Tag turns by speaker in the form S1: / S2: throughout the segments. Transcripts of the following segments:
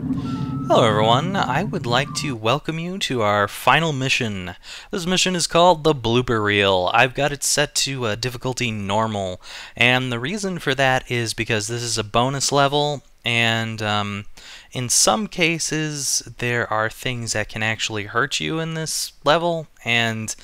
S1: Hello everyone, I would like to welcome you to our final mission. This mission is called the Blooper Reel. I've got it set to difficulty normal, and the reason for that is because this is a bonus level, and in some cases there are things that can actually hurt you in this level, and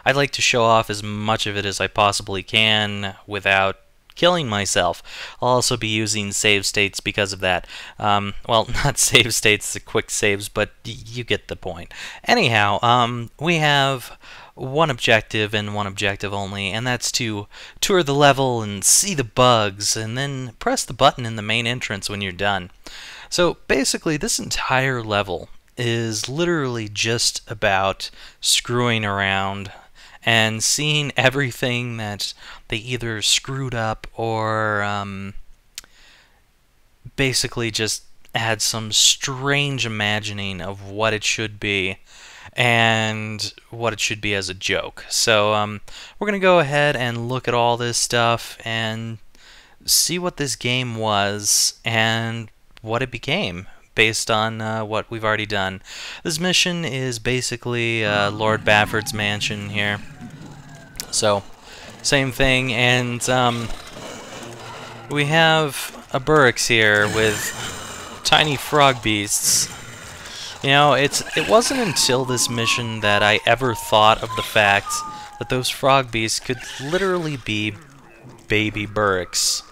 S1: I'd like to show off as much of it as I possibly can without killing myself. I'll also be using save states because of that. Well, not save states, the quick saves, but you get the point. Anyhow, we have one objective and one objective only, and that's to tour the level and see the bugs, and then press the button in the main entrance when you're done. So basically, this entire level is literally just about screwing around and seeing everything that they either screwed up or basically just had some strange imagining of what it should be and what it should be as a joke. So we're going to go ahead and look at all this stuff and see what this game was and what it became based on what we've already done. This mission is basically Lord Bafford's mansion here. So, same thing, and we have a barracks here with tiny frog beasts. You know, it wasn't until this mission that I ever thought of the fact that those frog beasts could literally be baby barracks.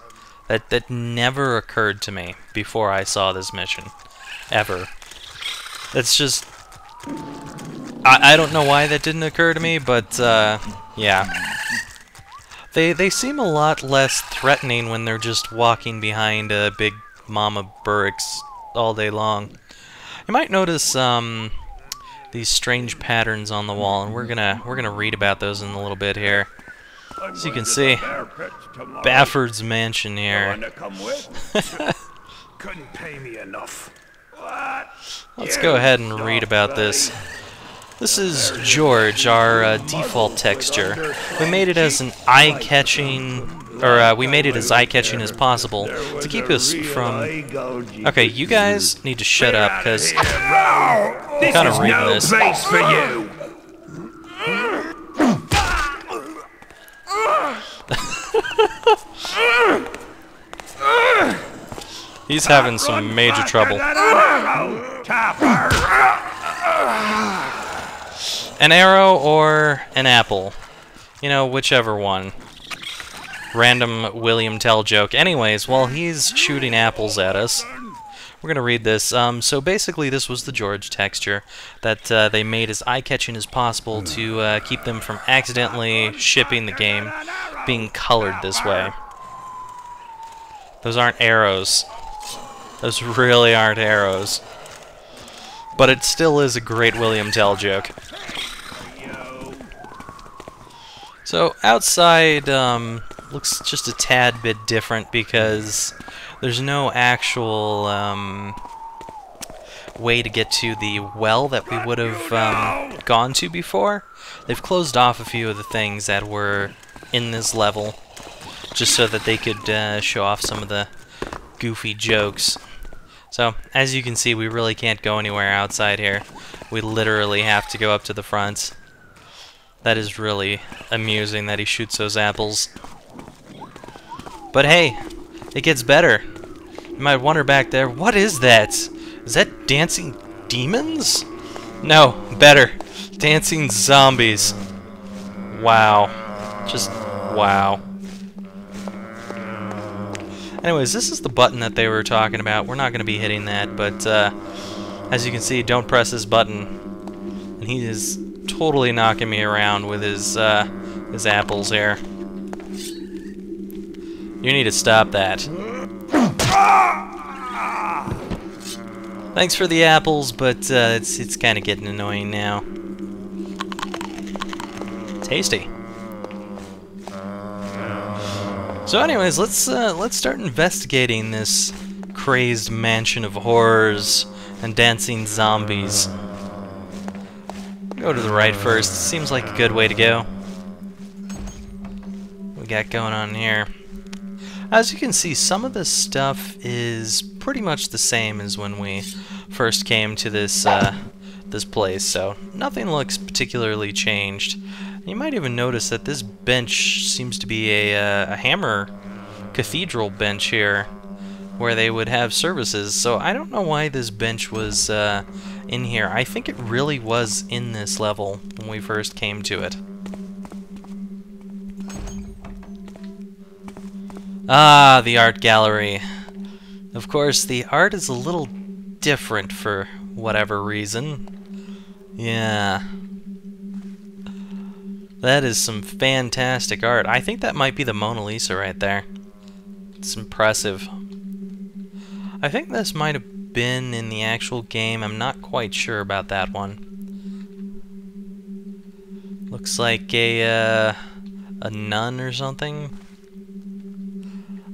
S1: That never occurred to me before I saw this mission. Ever. It's just... I don't know why that didn't occur to me, but, yeah. They seem a lot less threatening when they're just walking behind a big mama barracks all day long. You might notice, these strange patterns on the wall, and we're gonna read about those in a little bit here. As you can see, Bafford's mansion here.
S2: Couldn't pay me enough.
S1: Let's go ahead and read about this. This is George, our default texture. We made it as an eye-catching, or we made it as eye-catching as possible to keep us from... Okay, you guys need to shut up, because I'm kind of reading this.
S2: Place for you.
S1: He's having some major trouble. An arrow or an apple. You know, whichever one. Random William Tell joke. Anyways, while he's shooting apples at us, we're going to read this. So basically this was the George texture that they made as eye-catching as possible to keep them from accidentally shipping the game being colored this way. Those aren't arrows. Those really aren't arrows. But it still is a great William Tell joke. So outside looks just a tad bit different because there's no actual way to get to the well that we would have gone to before. They've closed off a few of the things that were in this level just so that they could show off some of the goofy jokes. So, as you can see, we really can't go anywhere outside here. We literally have to go up to the front. That is really amusing that he shoots those apples. But hey, it gets better. You might wonder back there, what is that? Is that dancing demons? No, better. Dancing zombies. Wow. Just wow. Anyways, this is the button that they were talking about. We're not going to be hitting that, but as you can see, don't press this button. And he is totally knocking me around with his apples here. You need to stop that. Thanks for the apples, but it's kind of getting annoying now. Tasty. So anyways, let's start investigating this crazed mansion of horrors and dancing zombies. Go to the right first. Seems like a good way to go. What we got going on here? As you can see, some of this stuff is pretty much the same as when we first came to this this place, so nothing looks particularly changed. You might even notice that this bench seems to be a hammer cathedral bench here, where they would have services, so I don't know why this bench was in here. I think it really was in this level when we first came to it. Ah, the art gallery. Of course, the art is a little different for whatever reason. Yeah. That is some fantastic art. I think that might be the Mona Lisa right there. It's impressive. I think this might have been in the actual game. I'm not quite sure about that one. Looks like a nun or something.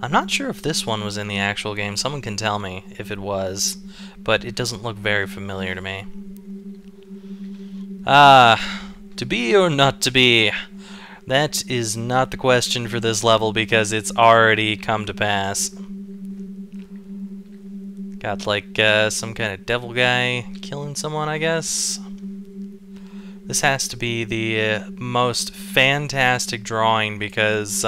S1: I'm not sure if this one was in the actual game. Someone can tell me if it was, but it doesn't look very familiar to me. Ah, to be or not to be? That is not the question for this level because it's already come to pass. Got like some kind of devil guy killing someone, I guess. This has to be the most fantastic drawing because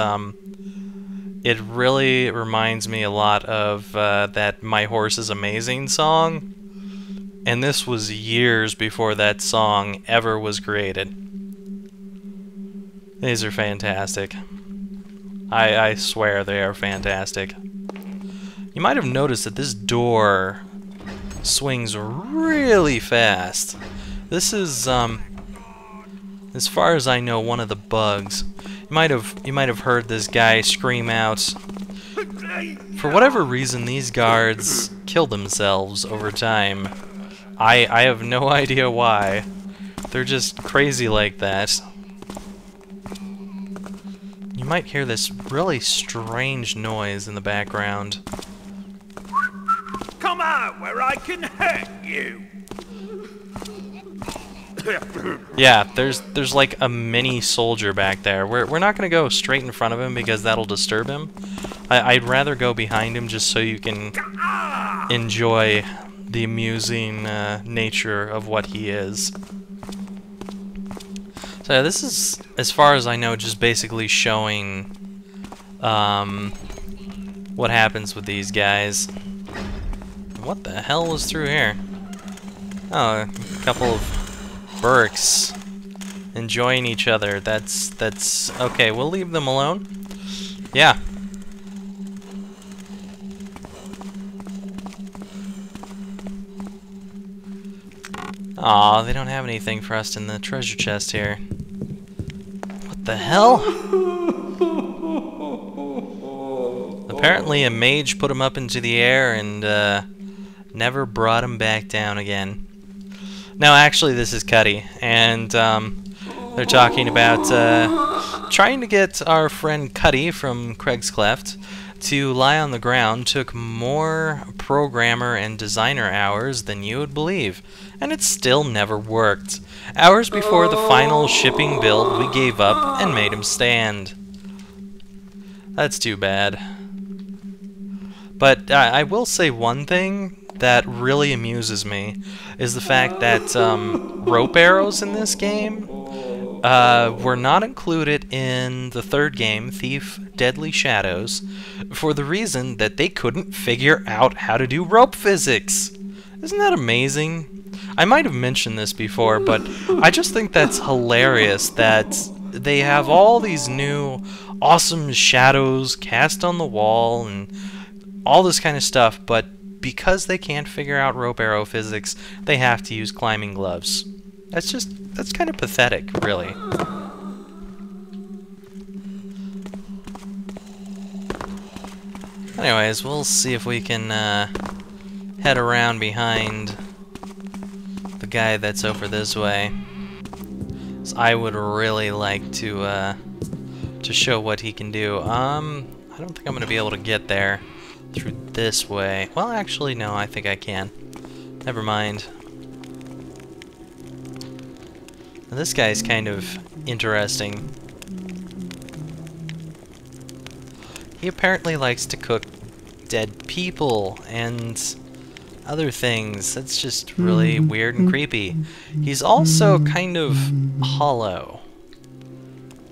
S1: it really reminds me a lot of that My Horse is Amazing song. And this was years before that song ever was created. These are fantastic. I swear they are fantastic. You might have noticed that this door swings really fast. This is, as far as I know, one of the bugs. You might have heard this guy scream out. For whatever reason, these guards kill themselves over time. I have no idea why. They're just crazy like that. You might hear this really strange noise in the background.
S2: Come out where I can hurt you.
S1: Yeah, there's like a mini soldier back there. We're not gonna go straight in front of him because that'll disturb him. I'd rather go behind him just so you can enjoy the amusing nature of what he is. So this is, as far as I know, just basically showing what happens with these guys. What the hell was through here? Oh, a couple of Burks enjoying each other. That's okay. We'll leave them alone. Yeah. Aw, they don't have anything for us in the treasure chest here. What the hell? Apparently a mage put him up into the air and never brought him back down again. No, actually this is Cuddy, and they're talking about trying to get our friend Cuddy from Craig's Cleft to lie on the ground took more programmer and designer hours than you would believe, and it still never worked. Hours before the final shipping build, we gave up and made him stand. That's too bad. But I will say one thing that really amuses me is the fact that rope arrows in this game were not included in the third game, Thief Deadly Shadows, for the reason that they couldn't figure out how to do rope physics. Isn't that amazing? I might have mentioned this before, but I just think that's hilarious that they have all these new awesome shadows cast on the wall and all this kind of stuff, but because they can't figure out rope arrow physics, they have to use climbing gloves. That's kind of pathetic, really. Anyways, we'll see if we can head around behind the guy that's over this way. So I would really like to show what he can do. I don't think I'm gonna be able to get there through this way. Well, actually, no, I think I can. Never mind. Now, this guy's kind of interesting. he apparently likes to cook dead people and other things. That's just really weird and creepy. He's also kind of hollow.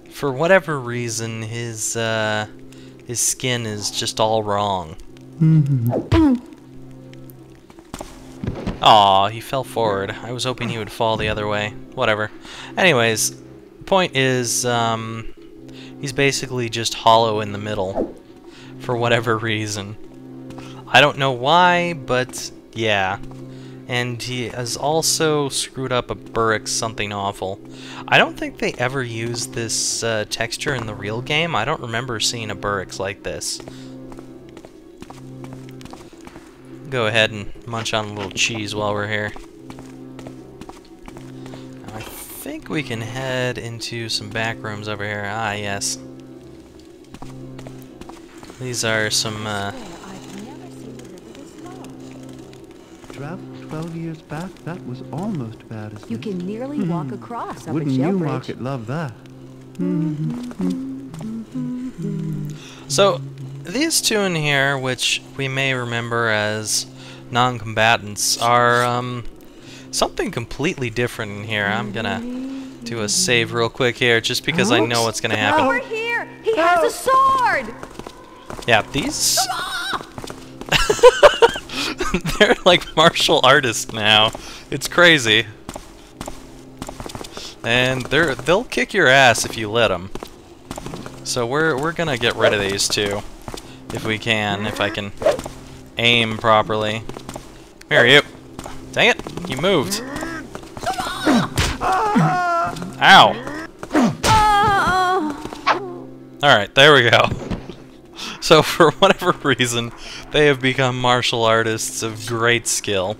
S1: For whatever reason, his skin is just all wrong. Aw, he fell forward. I was hoping he would fall the other way. Whatever. Anyways, point is, he's basically just hollow in the middle. For whatever reason. I don't know why, but yeah. And he has also screwed up a Burrick something awful. I don't think they ever used this texture in the real game. I don't remember seeing a Burrick like this. Go ahead and munch on a little cheese while we're here. I think we can head into some back rooms over here. Ah, yes. These are some,
S3: Traveled 12 years back, that was almost bad as
S4: You can nearly walk across up
S3: Wouldn't
S4: a
S3: you,
S4: shell
S3: Market, love that?
S1: So, these two in here, which we may remember as non-combatants, are something completely different in here. I'm gonna do a save real quick here, just because I know what's gonna happen.
S4: Over here! He has a sword!
S1: Yeah, these... They're like martial artists now. It's crazy. And they'll kick your ass if you let them. So we're gonna get rid of these two. If we can, if I can aim properly. Here, you. Dang it, you moved. Ow. Alright, there we go. So for whatever reason, they have become martial artists of great skill.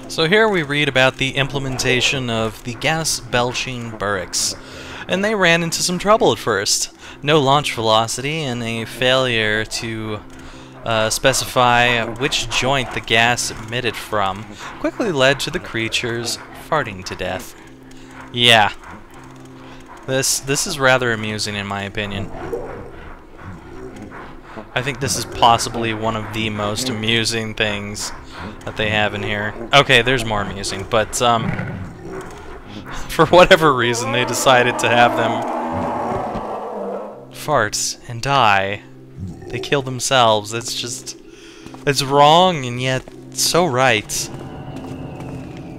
S1: So here we read about the implementation of the gas-belching Burricks. And they ran into some trouble at first. No launch velocity and a failure to specify which joint the gas emitted from quickly led to the creatures farting to death. Yeah. This is rather amusing in my opinion. I think this is possibly one of the most amusing things that they have in here. Okay, there's more amusing, but for whatever reason they decided to have them fart and die. They kill themselves. It's wrong and yet so right.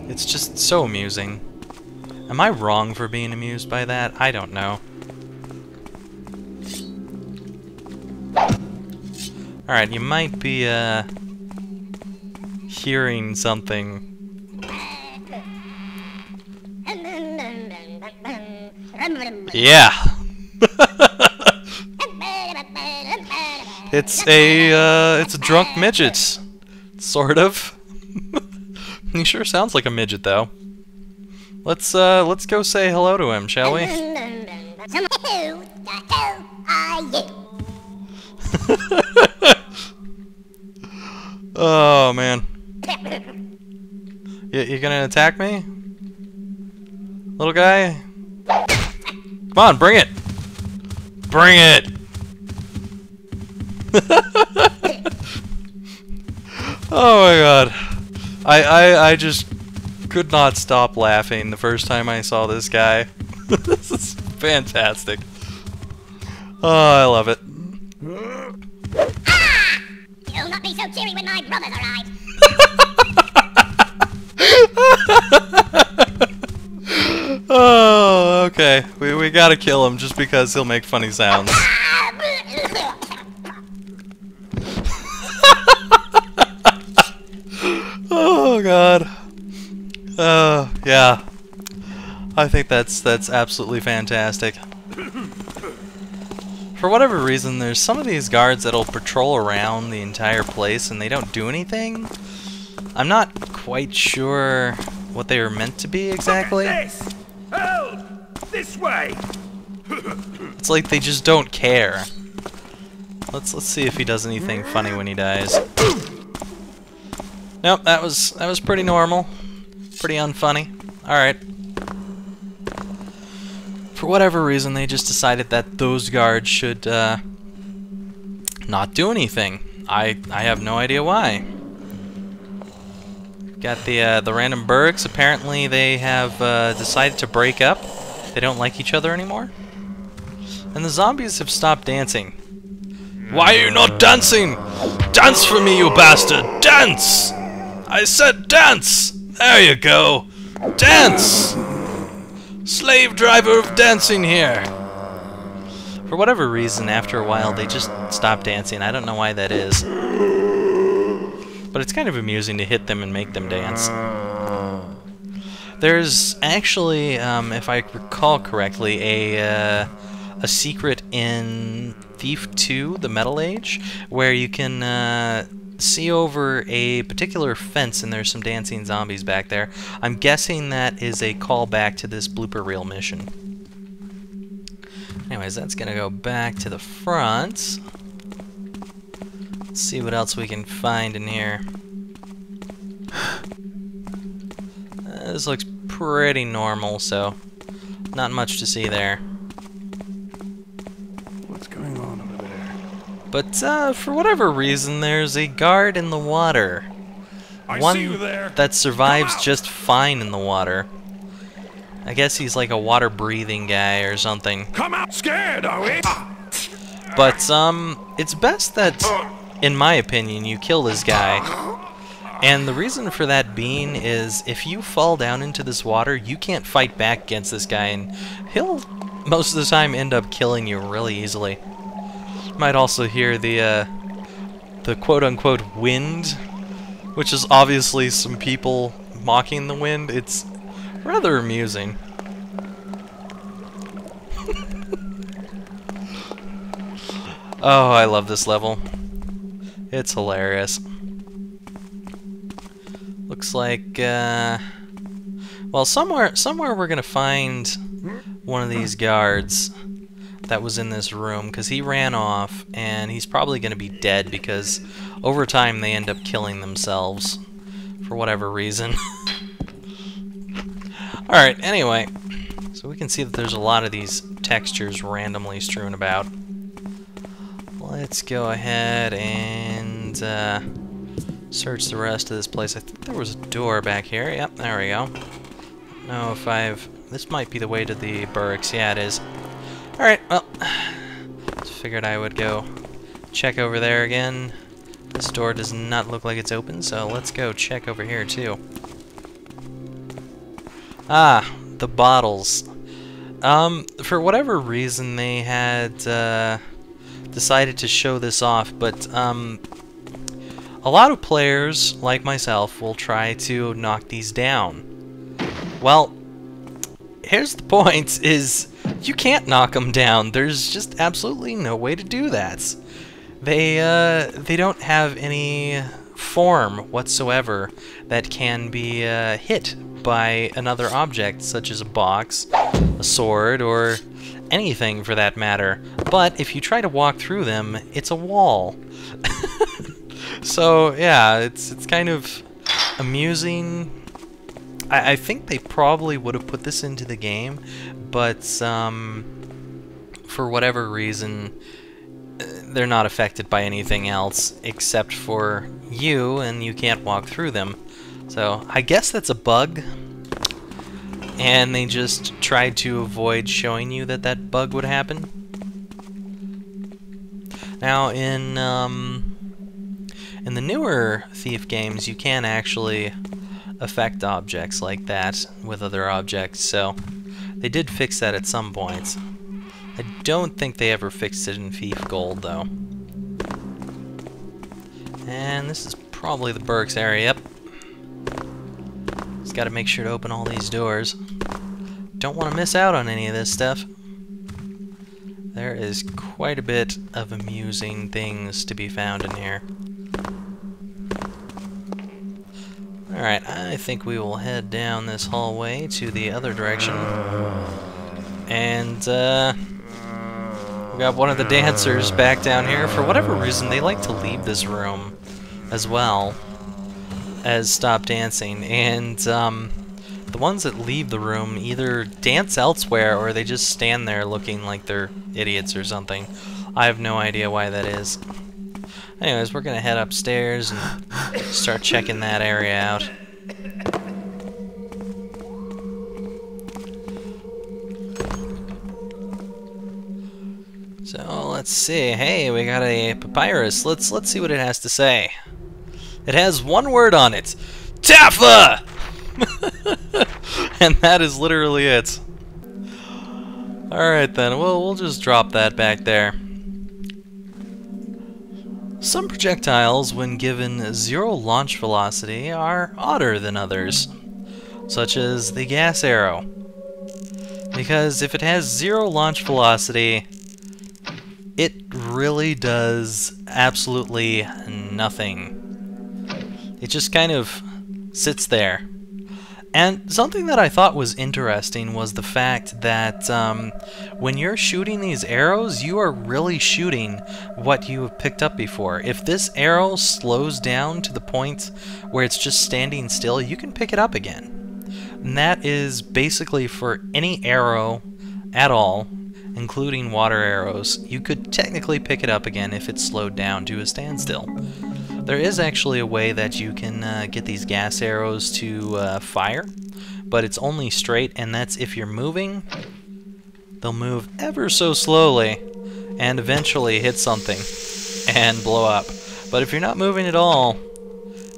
S1: It's just so amusing. Am I wrong for being amused by that? I don't know. Alright, you might be, hearing something. Yeah! It's a drunk midget. Sort of. He sure sounds like a midget, though. Let's go say hello to him, shall we?
S5: Who the hell are you?
S1: Oh, man. You gonna attack me? Little guy? Come on, bring it! Bring it! Oh my god. I just could not stop laughing the first time I saw this guy. This is fantastic. Oh, I love it.
S5: Ah! You'll not be so cheery when my brothers arrive.
S1: Oh, okay. We gotta kill him just because he'll make funny sounds. Oh god. Yeah. I think that's absolutely fantastic. For whatever reason, there's some of these guards that'll patrol around the entire place and they don't do anything. I'm not quite sure what they were meant to be exactly.
S2: Look at this! Help! This way!
S1: It's like they just don't care. Let's see if he does anything funny when he dies. Nope, that was pretty normal. Pretty unfunny. Alright. for whatever reason, they just decided that those guards should not do anything. I have no idea why. Got the random Bergs. Apparently, they have decided to break up. They don't like each other anymore. And the zombies have stopped dancing. Why are you not dancing? Dance for me, you bastard! Dance! I said dance! There you go! Dance! Slave driver of dancing here! For whatever reason, after a while, they just stop dancing. I don't know why that is. But it's kind of amusing to hit them and make them dance. There's actually, if I recall correctly, a secret in Thief 2, the Metal Age, where you can see over a particular fence and there's some dancing zombies back there. I'm guessing that is a callback to this blooper reel mission. Anyways, that's gonna go back to the front. Let's see what else we can find in here. This looks pretty normal, so not much to see there.
S2: What's going on over there?
S1: But for whatever reason, there's a guard in the water.
S2: I
S1: One
S2: see you there.
S1: that survives
S2: Come out.
S1: just fine in the water. I guess he's like a water-breathing guy or something.
S2: Come out. Scared, are we?
S1: But it's best that, in my opinion, you kill this guy. And the reason for that being is if you fall down into this water, you can't fight back against this guy, and he'll most of the time end up killing you really easily. You might also hear the quote-unquote wind, which is obviously some people mocking the wind. It's rather amusing. Oh, I love this level. It's hilarious. Looks like, well, somewhere we're gonna find one of these guards that was in this room, because he ran off, and he's probably gonna be dead because over time they end up killing themselves for whatever reason. Alright, anyway, so we can see that there's a lot of these textures randomly strewn about. Let's go ahead and search the rest of this place. I think there was a door back here. Yep, there we go. No, if this might be the way to the barracks. Yeah, it is. Alright, well, just figured I would go check over there again. This door does not look like it's open, so let's go check over here too. Ah, the bottles. For whatever reason they had decided to show this off, but a lot of players, like myself, will try to knock these down. Well, here's the point, is you can't knock them down. There's just absolutely no way to do that. They don't have any form whatsoever that can be hit by another object, such as a box, a sword, or anything for that matter. But if you try to walk through them, it's a wall. So yeah, it's kind of amusing. I think they probably would have put this into the game, but for whatever reason, they're not affected by anything else except for you, and you can't walk through them. So I guess that's a bug, and they just tried to avoid showing you that that bug would happen. Now in the newer Thief games, you can actually affect objects like that with other objects, so they did fix that at some points. I don't think they ever fixed it in Thief Gold, though. And this is probably the Berks area. Yep. Just gotta make sure to open all these doors. Don't want to miss out on any of this stuff. There is quite a bit of amusing things to be found in here. Alright, I think we will head down this hallway to the other direction. And, we got one of the dancers back down here. For whatever reason, they like to leave this room as well as stop dancing. And, The ones that leave the room either dance elsewhere or they just stand there looking like they're idiots or something. I have no idea why that is. Anyways, we're gonna head upstairs and start checking that area out. So let's see. Hey, we got a papyrus. Let's see what it has to say. It has one word on it. Taffa! And that is literally it. Alright then, we'll just drop that back there. Some projectiles, when given 0 launch velocity, are odder than others, such as the gas arrow. Because if it has 0 launch velocity, it really does absolutely nothing. It just kind of sits there. And something that I thought was interesting was the fact that when you're shooting these arrows, you are really shooting what you have picked up before. If this arrow slows down to the point where it's just standing still, you can pick it up again. And that is basically for any arrow at all, including water arrows. You could technically pick it up again if it's slowed down to a standstill. There is actually a way that you can get these gas arrows to fire, but it's only straight, and that's if you're moving, they'll move ever so slowly and eventually hit something and blow up. But if you're not moving at all,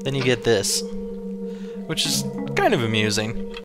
S1: then you get this, which is kind of amusing.